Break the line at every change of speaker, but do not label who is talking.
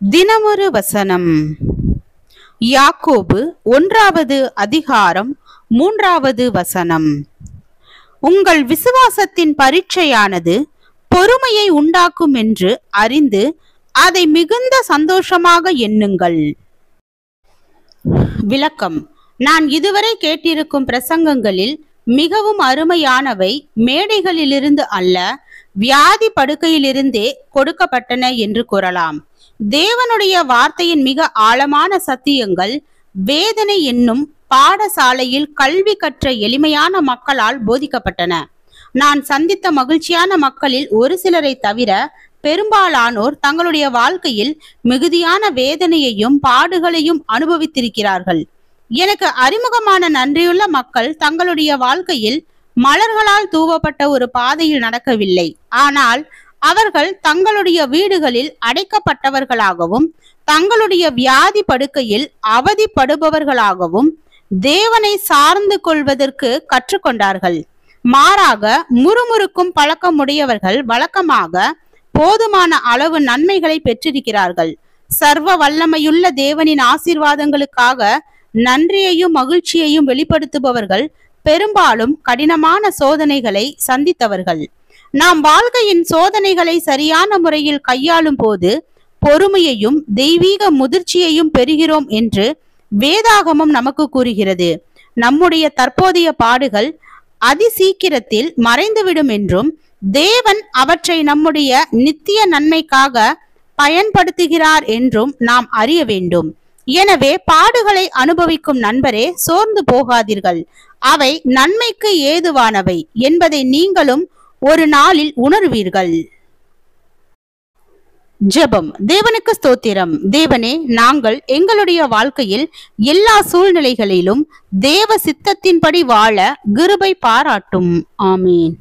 தினமொரு வசனம். யாக்கோபு 1வது அதிகாரம் 3வது வசனம். உங்கள் விசுவாசத்தின் பரீட்சையானது பொறுமையை உண்டாக்கும் என்று அறிந்து அதை மிகுந்த சந்தோஷமாக எண்ணுங்கள். விளக்கம். நான் இதுவரை கேட்டிருக்கும் பிரசங்கங்களில் மிகவும் அருமையானவை மேடைகளிலிருந்து அல்ல, வியாதி படுக்கையிலிருந்தே கொடுக்கப்பட்டன என்று கூறலாம். தேவனுடைய வார்த்தையின் மிக ஆழமான சத்தியங்கள் வேதனை என்னும் பாடசாலையில் கல்வி கற்ற எளிமையான மக்களால் போதிக்கப்பட்டன. நான் சந்தித்த மகிழ்ச்சியான மக்களில் ஒரு சிலரை தவிர பெரும்பாலானோர் தங்களுடைய வாழ்க்கையில் மிகுதியான வேதனையையும் பாடுகளையும் அனுபவித்திருக்கிறார்கள். எனக்கு அறிமுகமான நன்றியுள்ள மக்கள் தங்களுடைய வாழ்க்கையில் மலர்களால் தூவப்பட்ட ஒரு பாதையில் நடக்கவில்லை. ஆனால் அவர்கள் தங்களுடைய வீடுகளில் அடைக்கப்பட்டவர்களாகவும் தங்களுடைய வியாதி படுக்கையில் அவதிப்படுபவர்களாகவும் தேவனை சார்ந்து கொள்வதற்கு கற்றுக்கொண்டார்கள். மாறாக முறுமுறுக்கும் பழக்கமுடையவர்கள் வழக்கமாக போதுமான அளவு நன்மைகளை பெற்றிருக்கிறார்கள். சர்வ வல்லமையுள்ள தேவனின் ஆசீர்வாதங்களுக்காக நன்றியையும் மகிழ்ச்சியையும் வெளிப்படுத்துபவர்கள் பெரும்பாலும் கடினமான சோதனைகளை சந்தித்தவர்கள். நாம் வாழ்க்கையின் சோதனைகளை சரியான முறையில் கையாளும் போது பொறுமையையும் தெய்வீக முதிர்ச்சியையும் பெறுகிறோம் என்று வேதாகமம் நமக்கு கூறுகிறது. நம்முடைய தற்போதைய பாடுகள் அதிசீக்கிரத்தில் மறைந்துவிடும் என்றும் தேவன் அவற்றை நம்முடைய நித்திய நன்மைக்காக பயன்படுத்துகிறார் என்றும் நாம் அறிய வேண்டும். எனவே பாடுகளை அனுபவிக்கும் நண்பரே, சோர்ந்து போகாதீர்கள். அவை நன்மைக்கு ஏதுவானவை என்பதை நீங்களும் ஒரு நாளில் உணர்வீர்கள். ஜெபம். தேவனுக்கு ஸ்தோத்திரம். தேவனே, நாங்கள் எங்களுடைய வாழ்க்கையில் எல்லா சூழ்நிலைகளிலும் தேவ சித்தத்தின்படி வாழ கிருபை பாராட்டும். ஆமீன்.